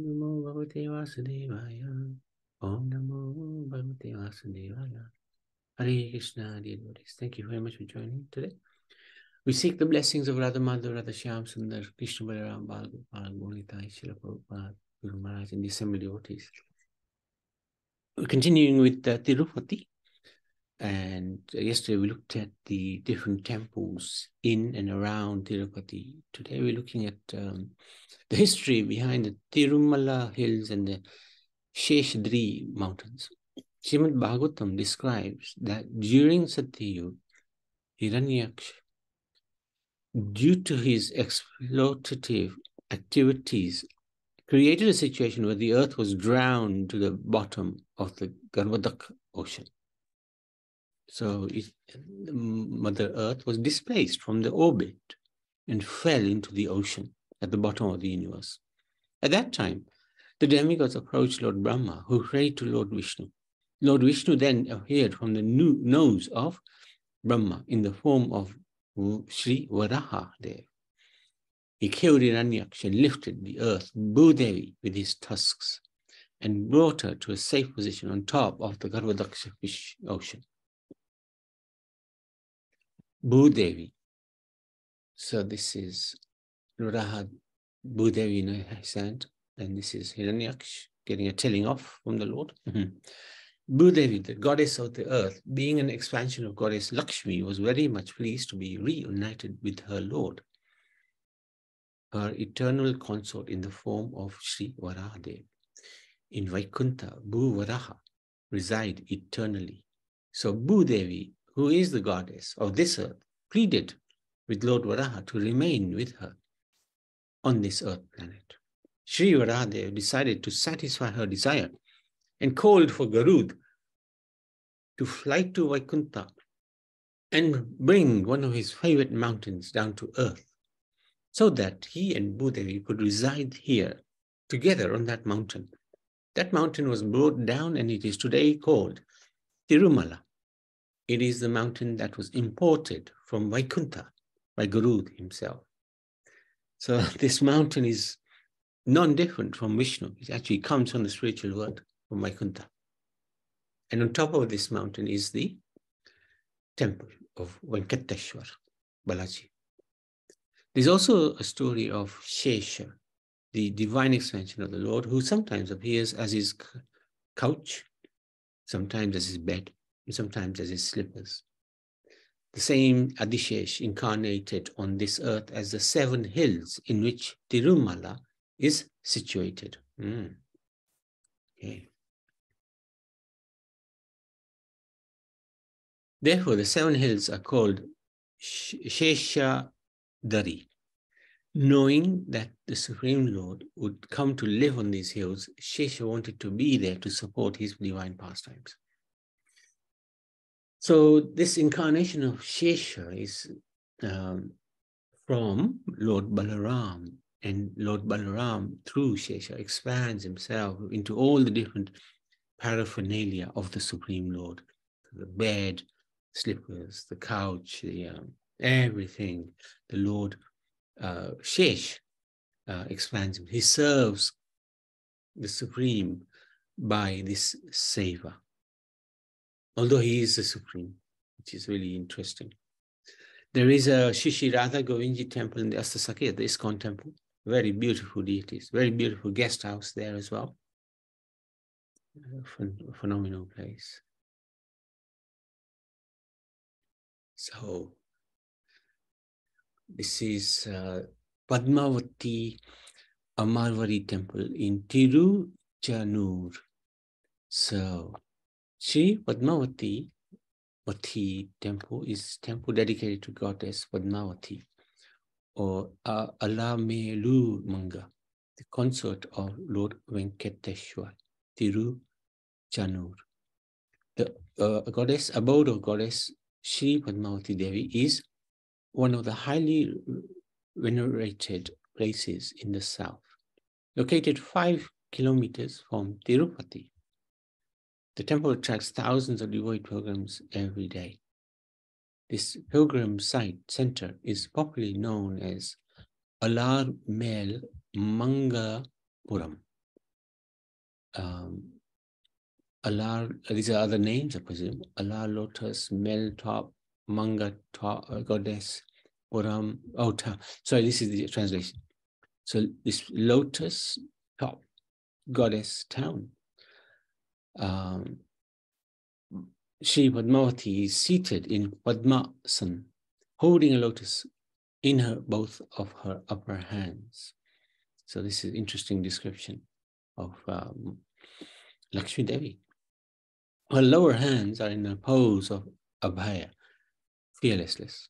Namo Bhagavate Vasudevaya. Om Namo Bhagavate Vasudevaya. Hare Krishna, dear devotees. Thank you very much for joining today. We seek the blessings of Radha Madhava, Radha Shyam Sundar, Krishna Balaram, Bal Gurnitai, Srila Prabhupada, Guru Maharaj, and the assembled devotees. We're continuing with Tirupati. And yesterday we looked at the different temples in and around Tirupati. Today we're looking at the history behind the Tirumala hills and the Sheshadri mountains. Srimad Bhagavatam describes that during Satyayuga, Hiranyaksha, due to his exploitative activities, created a situation where the earth was drowned to the bottom of the Garbhodak ocean. So Mother Earth was displaced from the orbit and fell into the ocean at the bottom of the universe. At that time, the demigods approached Lord Brahma, who prayed to Lord Vishnu. Lord Vishnu then appeared from the nose of Brahma in the form of Sri Varaha Dev. He killed Hiranyaksha and lifted the earth, Bhudevi, with his tusks and brought her to a safe position on top of the Garbhodaksha fish ocean. Bhudevi. So this is Varaha Bhudevi in his hand, and this is Hiranyaksha getting a telling off from the Lord. Bhudevi, the goddess of the earth, being an expansion of goddess Lakshmi, was very much pleased to be reunited with her Lord, her eternal consort in the form of Sri Varahadev. In Vaikuntha, Bhu Varaha reside eternally. So Bhudevi, who is the goddess of this earth, pleaded with Lord Varaha to remain with her on this earth planet. Sri Varahadev decided to satisfy her desire and called for Garud to fly to Vaikuntha and bring one of his favorite mountains down to earth so that he and Bhudevi could reside here together on that mountain. That mountain was brought down and it is today called Tirumala. It is the mountain that was imported from Vaikuntha by Garud himself. So this mountain is non-different from Vishnu. It actually comes from the spiritual world, from Vaikuntha. And on top of this mountain is the temple of Venkateshwar, Balaji. There's also a story of Shesha, the divine expansion of the Lord, who sometimes appears as his couch, sometimes as his bed, and sometimes as his slippers. The same Adishesh incarnated on this earth as the 7 hills in which Tirumala is situated. Okay. Therefore, the 7 hills are called Sheshadari. Knowing that the Supreme Lord would come to live on these hills, Shesha wanted to be there to support his divine pastimes. So this incarnation of Shesha is from Lord Balaram, and Lord Balaram, through Shesha, expands himself into all the different paraphernalia of the Supreme Lord. The bed, slippers, the couch, everything. The Lord Shesh expands him. He serves the Supreme by this seva, although he is the Supreme, which is really interesting. There is a Shishi Radha Govindji temple in the Astasakya, the ISKCON temple. Very beautiful deities, very beautiful guest house there as well. Phenomenal place. So this is Padmavati Amarvari temple in Tiruchanur. So Sri Padmavati temple is temple dedicated to goddess Padmavati, or Alamelu Manga, the consort of Lord Venkateshwar, Tiruchanur. The abode of goddess Sri Padmavati Devi is one of the highly venerated places in the south, located 5 kilometers from Tirupati. The temple attracts thousands of devout pilgrims every day. This pilgrim center is popularly known as Alar Mel Mangapuram. Alar, these are other names, I presume. Alar, lotus, mel top, manga top, goddess, Puram, sorry, this is the translation. So this lotus top, goddess town. Shri Padmavati is seated in Padmasan, holding a lotus in both of her upper hands. So this is an interesting description of Lakshmi Devi. Her lower hands are in a pose of Abhaya, fearlessness,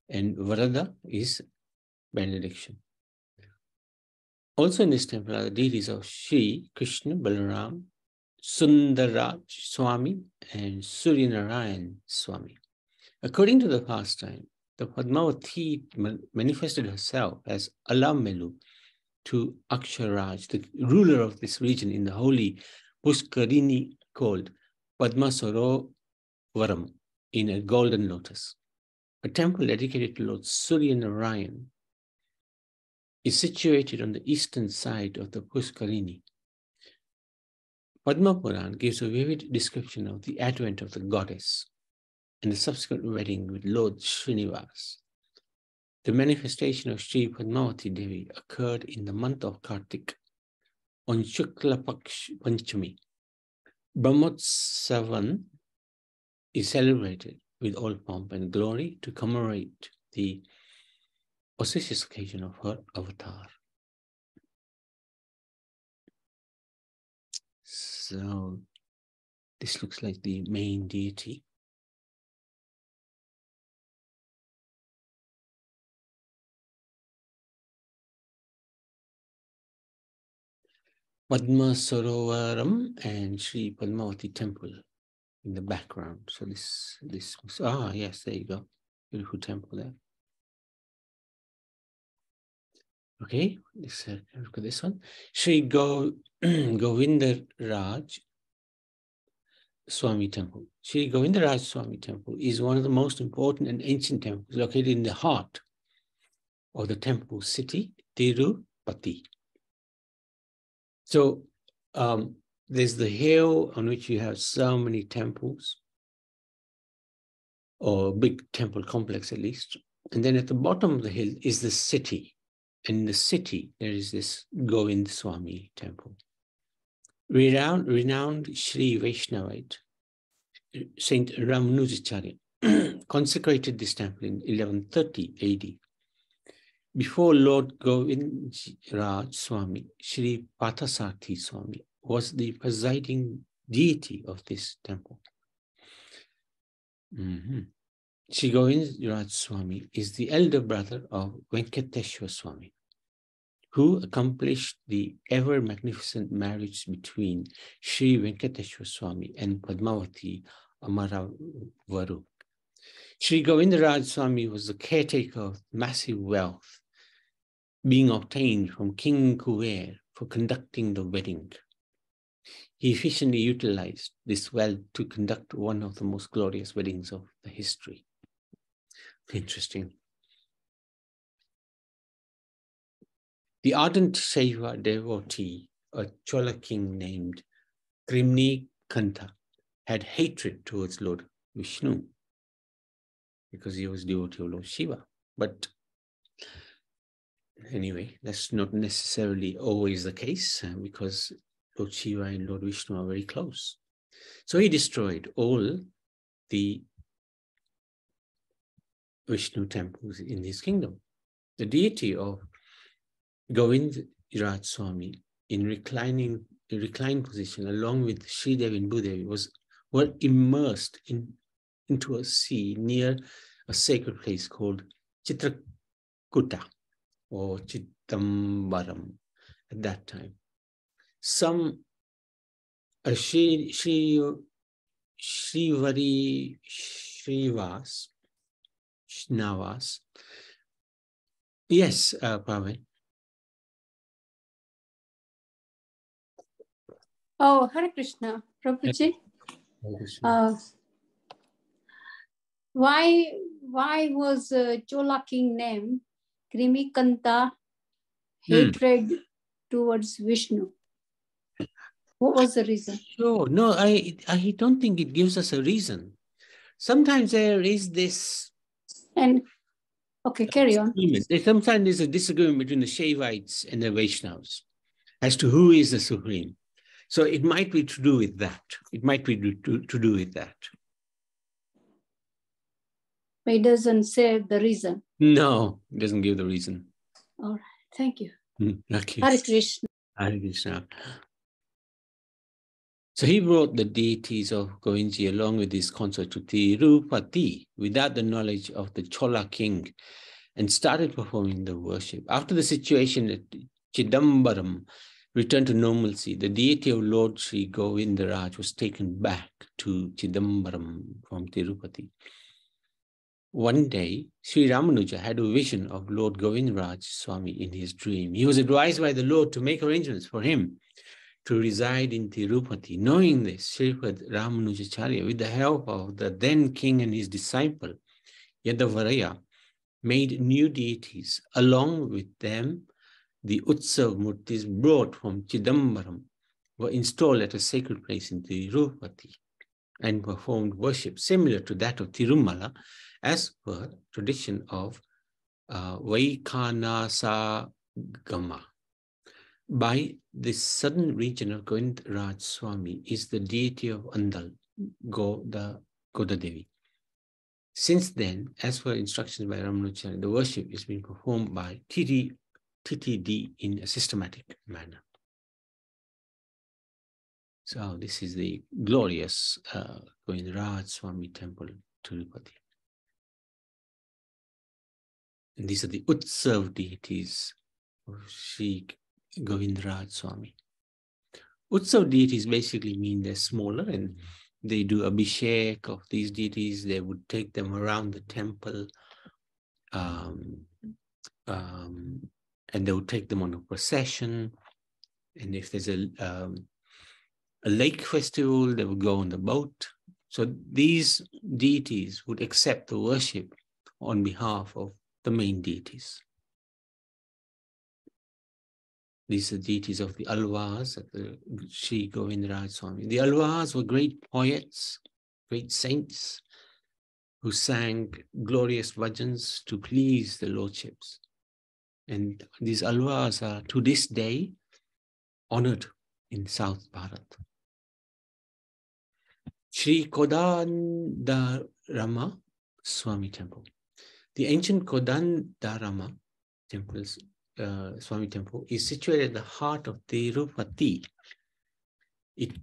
and Varada is benediction. Also in this temple are the deities of Shri Krishna, Balaram, Sundaraj Swami, and Suryanarayan Swami. According to the pastime, the Padmavati manifested herself as Alamelu to Aksharaj, the ruler of this region in the holy Pushkarini called Padmasarovaram, in a golden lotus. A temple dedicated to Lord Suryanarayan is situated on the eastern side of the Pushkarini. Padma Puran gives a vivid description of the advent of the goddess and the subsequent wedding with Lord Srinivas. The manifestation of Shri Padmavati Devi occurred in the month of Kartik on Shukla Paksh Panchami. Brahmotsavan is celebrated with all pomp and glory to commemorate the auspicious occasion of her avatar. So this looks like the main deity. Padma Sarovaram and Sri Padmavati Temple in the background. So this yes, there you go. Beautiful temple there. Okay, look at this one. Sri Govindaraj Swami Temple. Sri Govindaraj Swami Temple is one of the most important and ancient temples located in the heart of the temple city, Tirupati. So there's the hill on which you have so many temples, or a big temple complex at least. And then at the bottom of the hill is the city. And in the city, there is this Govind Swami temple. Renowned Sri Vaishnavite, Saint Ramanujacharya, consecrated this temple in 1130 AD. Before Lord Govindaraj Swami, Sri Pathasarthi Swami was the presiding deity of this temple. Sri Govindaraj Swami is the elder brother of Venkateshwar Swami, who accomplished the ever-magnificent marriage between Sri Venkateshwar Swami and Padmavati Amaravaru. Sri Govindaraj Swami was the caretaker of massive wealth being obtained from King Kuver for conducting the wedding. He efficiently utilized this wealth to conduct one of the most glorious weddings of the history. Interesting. The ardent Shaiva devotee, a Chola king named Krimni Kanta, had hatred towards Lord Vishnu because he was devotee of Lord Shiva. But anyway, that's not necessarily always the case because Lord Shiva and Lord Vishnu are very close. So he destroyed all the Vishnu temples in his kingdom. The deity of Govindaraj Swami in reclined position along with Sri Devi and Bhudevi were immersed into a sea near a sacred place called Chitrakuta or Chittambaram at that time. Some Srivari Srinavas. Yes, Praveen. Oh, Hare Krishna, Prabhuji. Why was Chola king name Krimikanta hatred towards Vishnu? What was the reason? Sure. No, I don't think it gives us a reason. Sometimes there is this And okay, carry on. Sometimes there's a disagreement between the Shaivites and the Vaishnavas as to who is the supreme. So it might be to do with that. It might be to do with that. But it doesn't say the reason. No, it doesn't give the reason. All right. Thank you. Okay. Hare Krishna. Hare Krishna. So he brought the deities of Govindji along with his consort to Tirupati without the knowledge of the Chola king and started performing the worship. After the situation at Chidambaram returned to normalcy, the deity of Lord Sri Govindaraj was taken back to Chidambaram from Tirupati. One day, Sri Ramanuja had a vision of Lord Govindaraj Swami in his dream. He was advised by the Lord to make arrangements for him to reside in Tirupati. Knowing this, Sripad Ramanujacharya, with the help of the then king and his disciple, Yadavaraya, made new deities. Along with them, the Utsav Murtis brought from Chidambaram were installed at a sacred place in Tirupati and performed worship similar to that of Tirumala as per tradition of Vaikhanasagama. By this southern region of Govindaraj Swami is the deity of Andal, Godadevi. Since then, as per instructions by Ramanuja, the worship is being performed by TTD in a systematic manner. So this is the glorious Govindaraj Swami temple, Tirupati. And these are the Utsav deities of Sri Govindaraj Swami. Utsav deities basically mean they're smaller and they do abhishek of these deities. They would take them around the temple and they would take them on a procession. And if there's a lake festival, they would go on the boat. So these deities would accept the worship on behalf of the main deities. These are deities of the Alvars, the Sri Govindaraj Swami. The Alvars were great poets, great saints who sang glorious bhajans to please the lordships. And these Alvars are to this day honored in South Bharat. Sri Kodandarama Swami Temple. The ancient Kodandarama temples, Swami Temple, is situated at the heart of Tirupati. It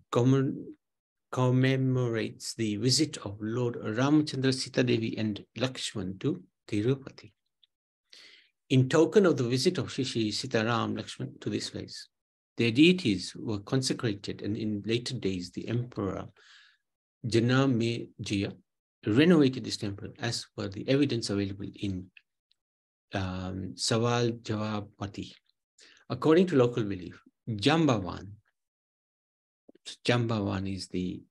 commemorates the visit of Lord Ramachandra, Sita Devi and Lakshman to Tirupati. In token of the visit of Shri Sitaram Lakshman to this place, their deities were consecrated, and in later days, the Emperor Janamejaya renovated this temple as per the evidence available in Sawal Javapati. According to local belief, Jambavan is the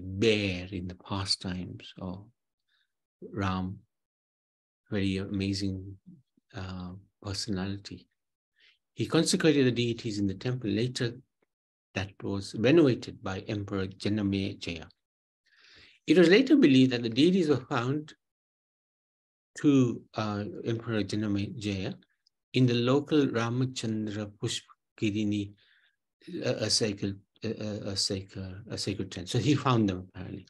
bear in the pastimes of Ram, very amazing personality. He consecrated the deities in the temple later that was renovated by Emperor Janamejaya. It was later believed that the deities were found to Emperor Janamejaya in the local Ramachandra Pushkirini, a sacred tent. So he found them apparently.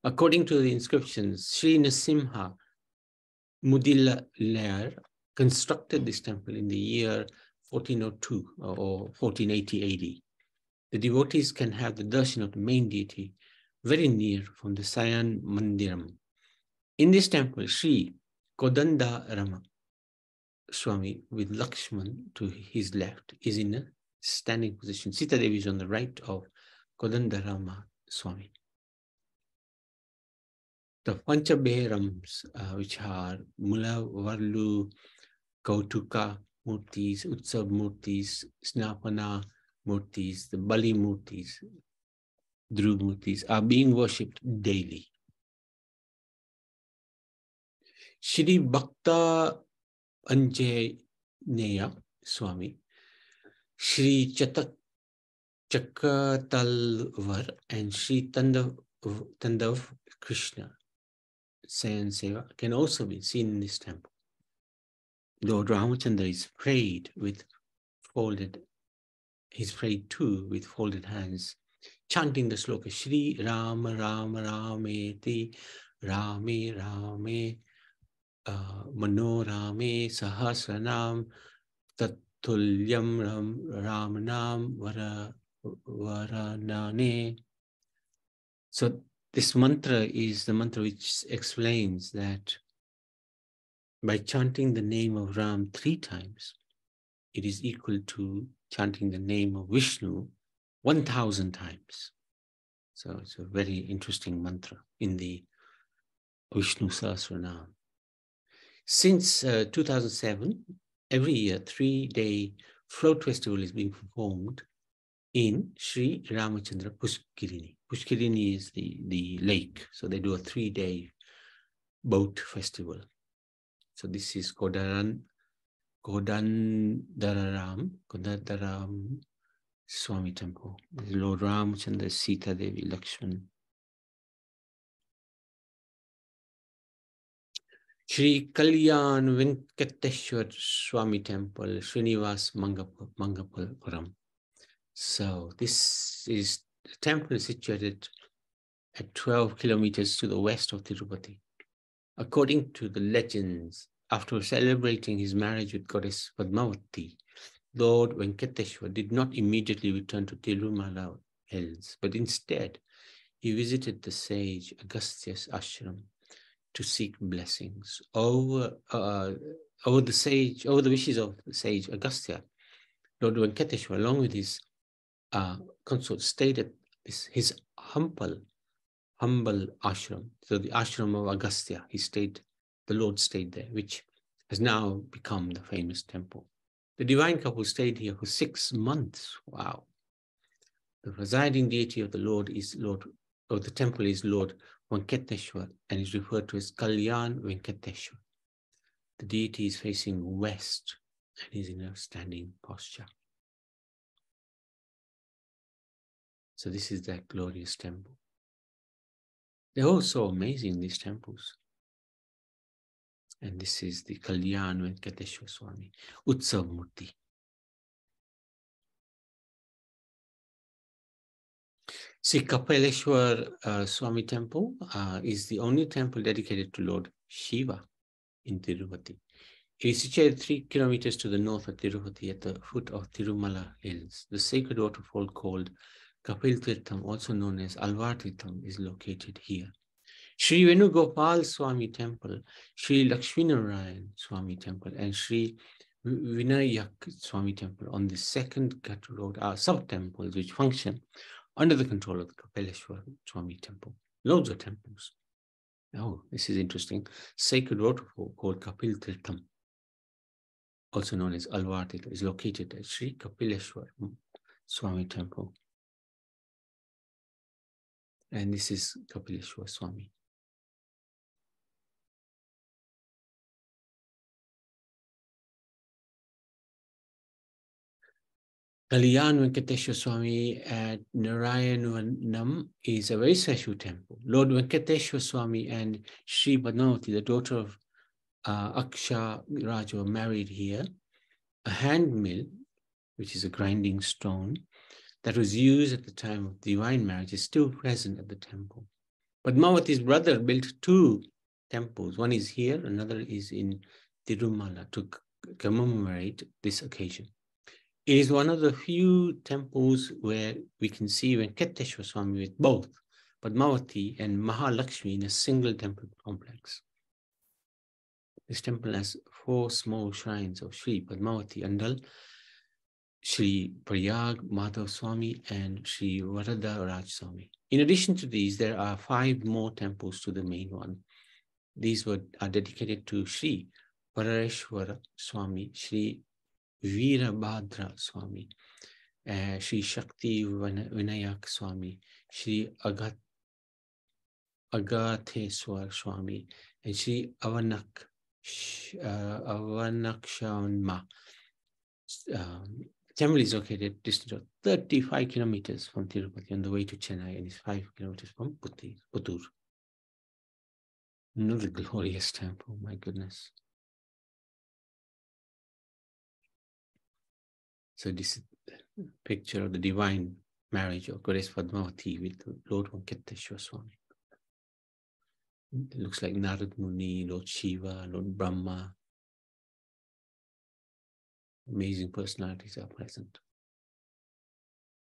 According to the inscriptions, Sri Nasimha Mudilayar constructed this temple in the year 1402 or 1480 AD. The devotees can have the darshan of the main deity very near from the Sayan Mandiram. In this temple, Sri Kodandarama Swami with Lakshman to his left is in a standing position. Sita Devi is on the right of Kodandarama Swami. The Panchabehrams, which are Mula, Varlu, Kautuka Murtis, Utsav Murtis, Snapana Murtis, the Bali Murtis, Dhruv Murtis, are being worshipped daily. Shri Bhakta Anjaneya Swami, Shri Chakatalvar and Sri Tandav Krishna Sayan Seva can also be seen in this temple. Lord Ramachandra is prayed too with folded hands, chanting the sloka Shri Rama Rama Rameti Rame Rame Manorame Sahasranam Tatulyam Ramanam Varanane. So this mantra is the mantra which explains that by chanting the name of Ram 3 times, it is equal to chanting the name of Vishnu 1,000 times. So it's a very interesting mantra in the Vishnu Sahasranam. Since 2007, every year, 3-day float festival is being performed in Sri Ramachandra Pushkirini. Pushkirini is the lake. So they do a 3-day boat festival. So this is Kodandararam Swami Temple. Lord Ramachandra, Sita Devi, Lakshman. Shri Kalyan Venkateshwar Swami Temple, Srinivas Mangapuram. So this is the temple is situated at 12 kilometers to the west of Tirupati. According to the legends, after celebrating his marriage with goddess Padmavati, Lord Venkateshwar did not immediately return to Tirumala hills, but instead he visited the sage Agastya's ashram to seek blessings over the wishes of the sage Agastya. Lord Venkateshwar, along with his consort, stayed at his humble ashram. So the ashram of Agastya, the Lord stayed there, which has now become the famous temple. The divine couple stayed here for 6 months. Wow. The presiding deity of the temple is Lord Venkateshwar and is referred to as Kalyan Venkateshwar. The deity is facing west and is in a standing posture. So this is that glorious temple. They're all so amazing, these temples. And this is the Kalyan Venkateshwar Swami, Utsav Murti. Sri Kapaleshwar Swami Temple is the only temple dedicated to Lord Shiva in Tirupati. It is situated 3 kilometers to the north of Tirupati at the foot of Tirumala Hills. The sacred waterfall called Kapil Tirtham, also known as Alvar Tirtham, is located here. Sri Venugopal Swami Temple, Sri Lakshminarayan Swami Temple, and Sri Vinayak Swami Temple on the second Cut Road are sub-temples which function under the control of the Kapaleshwar Swami Temple. Loads of temples. Oh, this is interesting. Sacred waterfall called Kapil Tirtham, also known as Alvar Tirtham, is located at Sri Kapileshwar Swami Temple. And this is Kapileshwar Swami. Kalyan Venkateshwar Swami at Narayanvanam is a very special temple. Lord Venkateshwar Swami and Sri Padmavati, the daughter of Aksha Raj, were married here. A hand mill, which is a grinding stone, that was used at the time of divine marriage is still present at the temple. Padmavati's brother built 2 temples. One is here, another is in Tirumala to commemorate this occasion. It is one of the few temples where we can see Venkateshwar Swami with both Padmavati and Mahalakshmi in a single temple complex. This temple has 4 small shrines of Sri Padmavati Andal, Sri Prayag Madhav Swami, and Sri Varada Raj Swami. In addition to these, there are 5 more temples to the main one. These are dedicated to Sri Parashwara Swami, Sri Veerabhadra Swami, Sri Shakti Vinayak Swami, Sri Agatheswar Swami, and Sri Avanakshamma temple is located distant of 35 kilometers from Tirupati on the way to Chennai and is 5 kilometers from Puttur. Another glorious temple, my goodness. So this is a picture of the divine marriage of Goddess Padmavati with Lord Venkateshwara Swami. It looks like Narad Muni, Lord Shiva, Lord Brahma. Amazing personalities are present.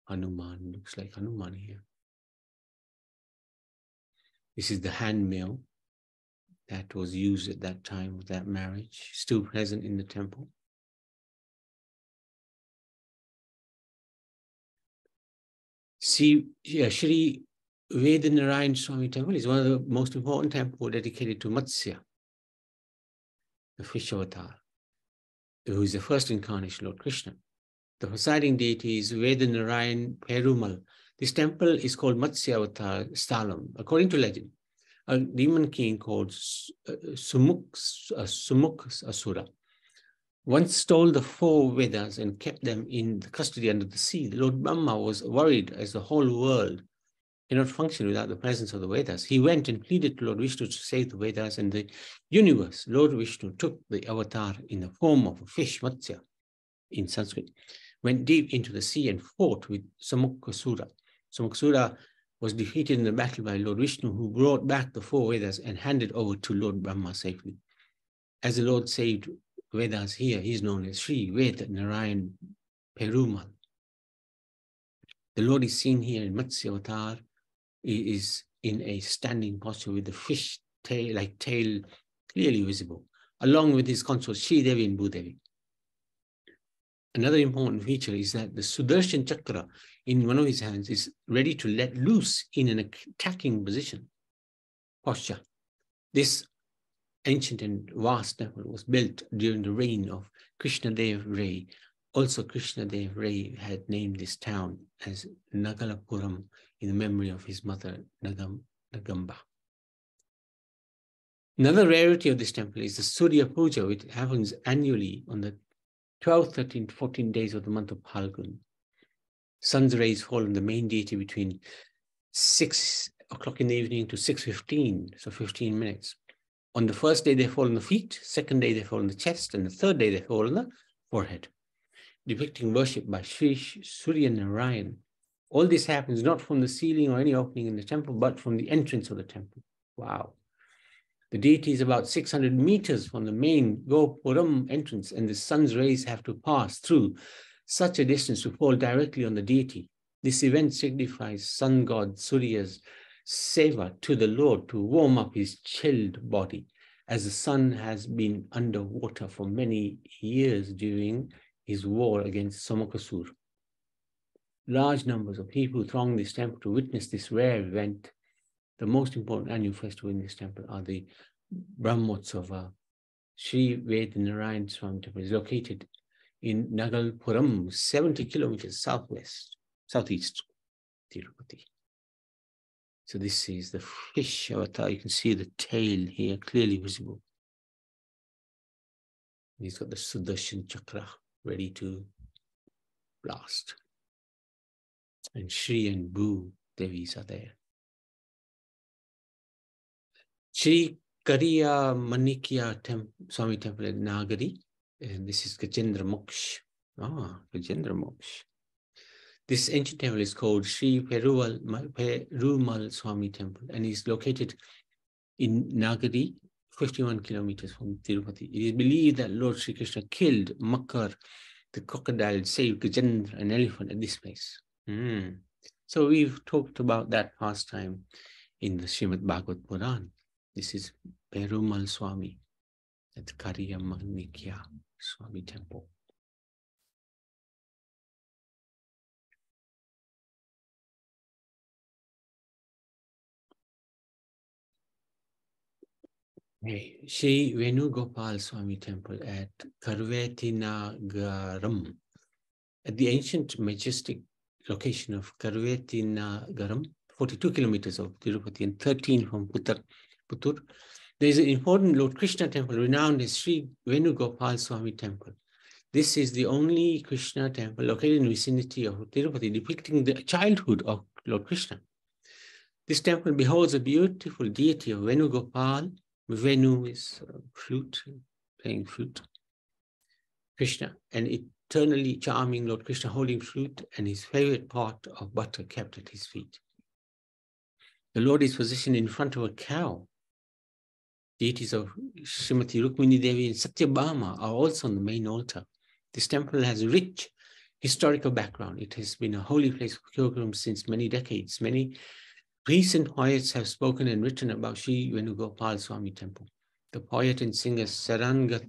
Hanuman, looks like Hanuman here. This is the hand mill that was used at that time of that marriage, still present in the temple. See, Shri Vedanarayan Swami Temple is one of the most important temples dedicated to Matsya, the fish avatar, who is the first incarnation of Lord Krishna. The presiding deity is Vedanarayan Perumal. This temple is called Matsya Avatar Sthalam. According to legend, a demon king called Sumukh Asura once stole the 4 Vedas and kept them in custody under the sea. Lord Brahma was worried as the whole world cannot function without the presence of the Vedas. He went and pleaded to Lord Vishnu to save the Vedas and the universe. Lord Vishnu took the avatar in the form of a fish, Matsya, in Sanskrit, went deep into the sea and fought with Samukhasura. Samukhasura was defeated in the battle by Lord Vishnu, who brought back the 4 Vedas and handed over to Lord Brahma safely. As the Lord saved Vedas here, he is known as Sri Vedanarayan Perumal. The Lord is seen here in Matsya Avatar. He is in a standing posture with the fish tail, clearly visible, along with his consorts Sri Devi and Bhudevi. Another important feature is that the Sudarshan Chakra in one of his hands is ready to let loose in an attacking posture. This ancient and vast temple was built during the reign of Krishnadev Ray. Also, Krishnadev Ray had named this town as Nagalapuram in the memory of his mother, Nagamba. Another rarity of this temple is the Surya Puja, which happens annually on the 12th, 13th, 14 days of the month of Phalgun. Sun's rays fall on the main deity between 6 o'clock in the evening to 6:15, so 15 minutes. On the first day, they fall on the feet, second day, they fall on the chest, and the third day, they fall on the forehead, depicting worship by Sri Surya Narayan. All this happens not from the ceiling or any opening in the temple, but from the entrance of the temple. Wow. The deity is about 600 meters from the main Gopuram entrance, and the sun's rays have to pass through such a distance to fall directly on the deity. This event signifies sun god Surya's seva to the Lord to warm up his chilled body, as the sun has been underwater for many years during his war against Samukhasura. Large numbers of people throng this temple to witness this rare event. The most important annual festival in this temple are the Brahmotsava. Sri Vedanarayan Swami Temple is located in Nagalpuram, 70 kilometers southeast Tirupati. So this is the fish avatar. You can see the tail here clearly visible. He's got the Sudarshan Chakra ready to blast. And Shri and Bhu Devis are there. Shri Kariya Manikya Swami Temple at Nagari. And this is Gajendra Moksha. Gajendra Moksha. This ancient temple is called Sri Perumal Swami Temple and is located in Nagari, 51 kilometers from Tirupati. It is believed that Lord Sri Krishna killed Makar, the crocodile, saved Gajendra, an elephant, at this place. So we've talked about that pastime in the Srimad Bhagavad Puran. This is Perumal Swami at the Kariya Manikya Swami Temple. Sri Venugopal Swami Temple at Karvetinagaram. At the ancient majestic location of Karvetinagaram, 42 kilometers of Tirupati and 13 from Puttur, there is an important Lord Krishna temple renowned as Sri Venugopal Swami Temple. This is the only Krishna temple located in the vicinity of Tirupati, depicting the childhood of Lord Krishna. This temple beholds a beautiful deity of Venugopal. Venu is flute, playing flute. Krishna, an eternally charming Lord Krishna holding flute and his favorite pot of butter kept at his feet. The Lord is positioned in front of a cow. Deities of Srimati Rukmini Devi and Satyabhama are also on the main altar. This temple has a rich historical background. It has been a holy place for pilgrims since many decades. Many recent poets have spoken and written about Sri Venugopal Swami Temple. The poet and singer Sarangapani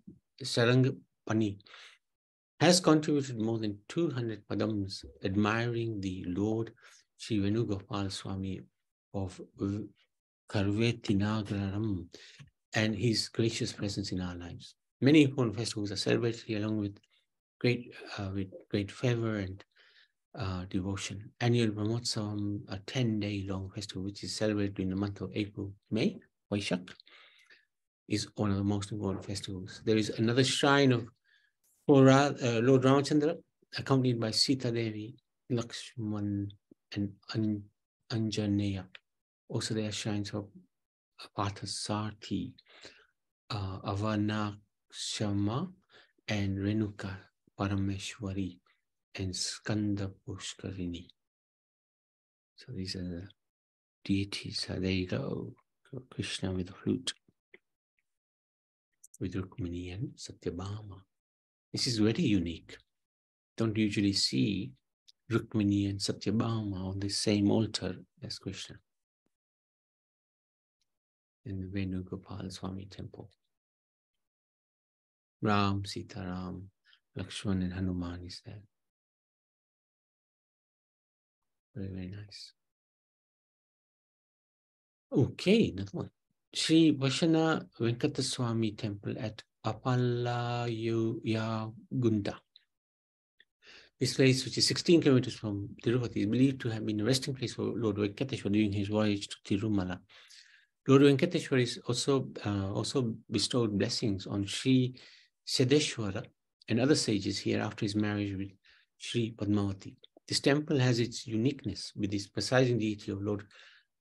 has contributed more than 200 padams admiring the Lord Sri Venugopal Swami of Karvetinagaram and his gracious presence in our lives. Many important festivals are celebrated here along with great fervor and devotion. Annual Brahmotsavam, a 10-day long festival which is celebrated in the month of April, May, Vaishak, is one of the most important festivals. There is another shrine of Lord Ramachandra, accompanied by Sita Devi, Lakshman, and Anjaneya. Also, there are shrines of Parthasarthi, Avanakshama, and Renuka Parameshwari, and Skanda Pushkarini. So these are the deities. So there you go. Krishna with the flute, with Rukmini and Satyabhama. This is very unique. Don't usually see Rukmini and Satyabhama on the same altar as Krishna in the Venugopal Swami temple. Ram, Sita Ram, Lakshman and Hanuman is there. Very, very nice. Okay, another one. Sri Vashana Venkataswamy Temple at Apalayagunda. This place, which is 16 kilometers from Tirupati, is believed to have been a resting place for Lord Venkateshwar during his voyage to Tirumala. Lord Venkateshwar is also bestowed blessings on Sri Siddheshwara and other sages here after his marriage with Sri Padmavati. This temple has its uniqueness with its presiding deity of Lord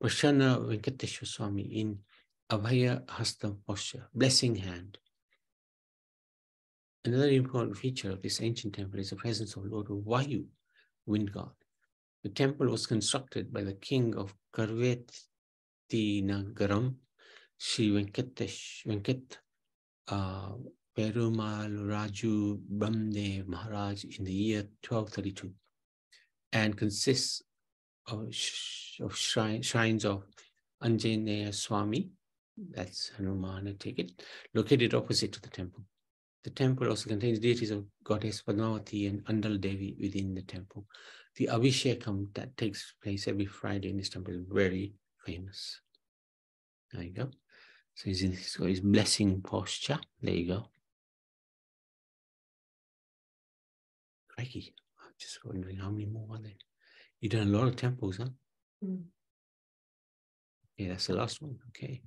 Prasanna Venkateshwar Swami in Abhaya Hasta posture, blessing hand. Another important feature of this ancient temple is the presence of Lord Vayu, wind god. The temple was constructed by the king of Karvetinagaram, Sri Venkat Perumal Raju Brahmdev Maharaj in the year 1232 and consists of shrines of Anjaneya Swami, that's Hanuman, I take it, located opposite to the temple. The temple also contains deities of Goddess Padmavati and Andal Devi within the temple. The Abhishekam that takes place every Friday in this temple is very famous. There you go. So he's in his blessing posture. There you go. Crikey. I'm just wondering how many more are there. You've done a lot of temples, huh? Mm. Yeah, that's the last one. Okay.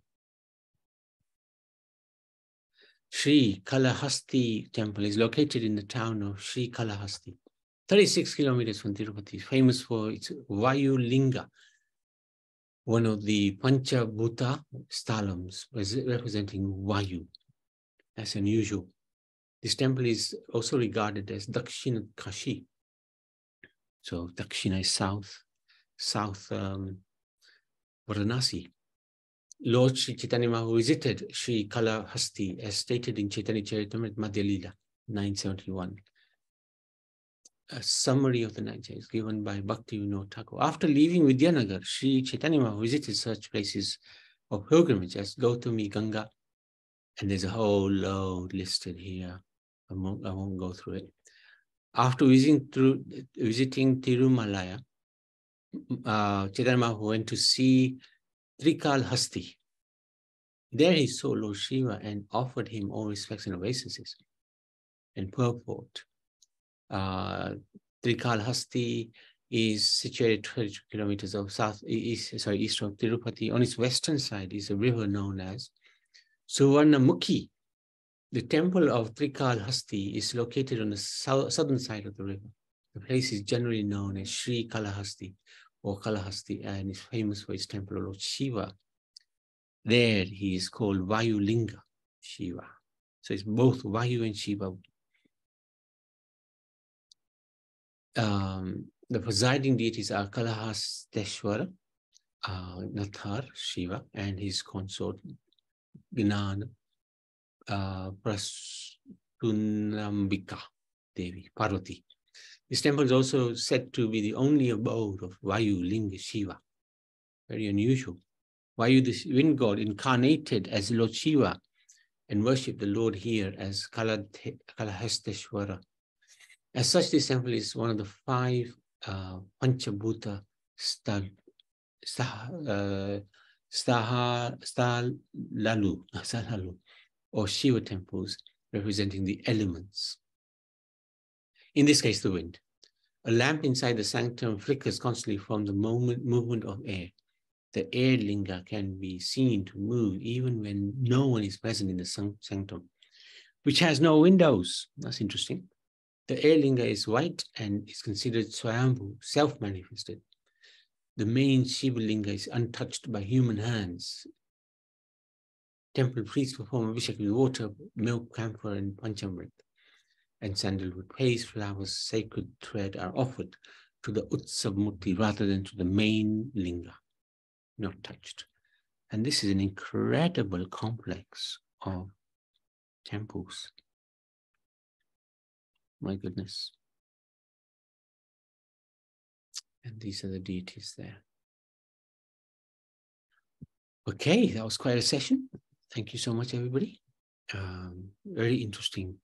Sri Kalahasti Temple is located in the town of Sri Kalahasti, 36 kilometers from Tirupati, famous for its Vayu Linga, one of the Panchabhuta sthalams representing Vayu. That's unusual. This temple is also regarded as Dakshina Kashi. So Dakshina is south Varanasi. Lord Sri Chaitanya Mahaprabhu visited Sri Kalahasti as stated in Chaitanya Charitamrita Madhya Lila 971. A summary of the 9 is given by Bhakti Vinod Thakur. After leaving Vidyanagar, Sri Chaitanya Mahaprabhu visited such places of pilgrimage as Gautami, Ganga, and there's a whole load listed here. I won't go through it. After visiting Tirumalaya, Chaitanya Mahaprabhu went to see Trikalhasti. There he saw Lord Shiva and offered him all respects and obeisances. And purport. Trikalhasti is situated 22 kilometers east of Tirupati. On its western side is a river known as Suvarnamukhi. The temple of Trikalahasti is located on the southern side of the river. The place is generally known as Sri Kalahasti or Kalahasti and is famous for its temple of Lord Shiva. There he is called Vayu Linga Shiva. So it's both Vayu and Shiva. The presiding deities are Kalahasteshwara, Nathar Shiva, and his consort Gnana Prastunambika Devi, Parvati. This temple is also said to be the only abode of Vayu Linga Shiva. Very unusual. Vayu, the wind god, incarnated as Lord Shiva and worshipped the Lord here as Kalahasteshwara. As such, this temple is one of the 5 Panchabhuta Stalalu or Shiva temples representing the elements. In this case, the wind. A lamp inside the sanctum flickers constantly from the movement of air. The air linga can be seen to move even when no one is present in the sanctum, which has no windows. That's interesting. The air linga is white and is considered Swayambhu, self-manifested. The main Shiva linga is untouched by human hands. Temple priests perform abhishek with water, milk, camphor, and panchamrit, and sandalwood paste, flowers, sacred thread are offered to the Utsav Murti rather than to the main linga, not touched. And this is an incredible complex of temples. My goodness. And these are the deities there. Okay, that was quite a session. Thank you so much, everybody. Very interesting.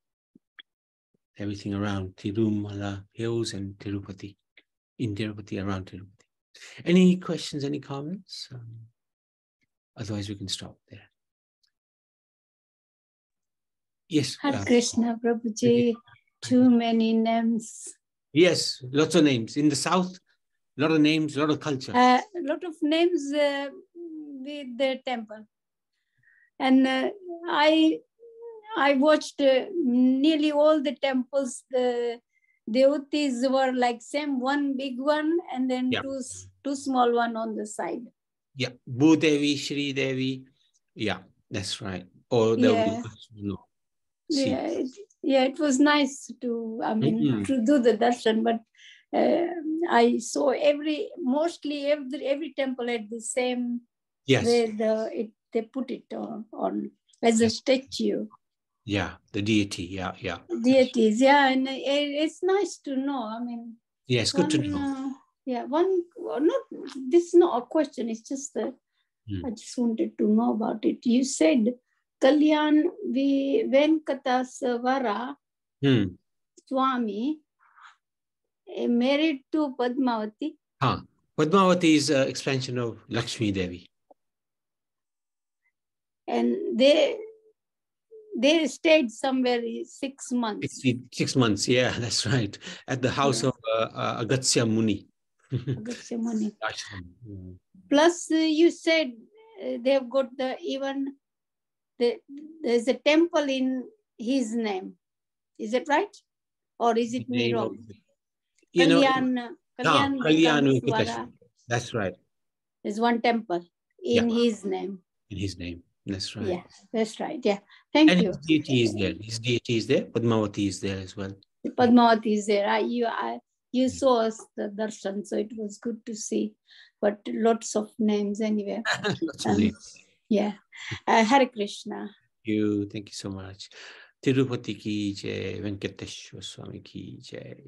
Everything around Tirumala Hills and Tirupati, in Tirupati, around Tirupati. Any questions, any comments? Otherwise, we can stop there. Yes. Hare Krishna, Prabhuji. Too many names. Yes, lots of names. In the south, a lot of names, a lot of culture. A lot of names with the temple. And I watched nearly all the temples. The devotees were like same, one big one and then two small one on the side. Yeah, Bhudevi, Shri Devi. Yeah, that's right. Or yeah. It was nice to, to do the darshan, but I saw mostly every temple had the same way they put it on as a statue. Yeah, the deity, yeah. Deities, yeah, and it's nice to know. It's good to know. This is not a question, it's just I just wanted to know about it. You said Kalyan Venkataswara Swami married to Padmavati. Padmavati is an expansion of Lakshmi Devi. And they stayed somewhere 6 months. 6 months, yeah, that's right. At the house of Agastya Muni. Agastya Muni. Plus, you said they've got there's a temple in his name. Is it right? Or is it me wrong? Kalyan Venkateshwara. That's right. There's one temple in his name. In his name. That's right. Yeah, that's right. Yeah. Thank you. His deity is there. His deity is there. Padmavati is there as well. Padmavati is there. You saw us the darshan, so it was good to see. But lots of names anyway. Lots of names. Yeah. Hare Krishna. Thank you so much. Tirupati ki jai, Venkateshwara Swami ki jai.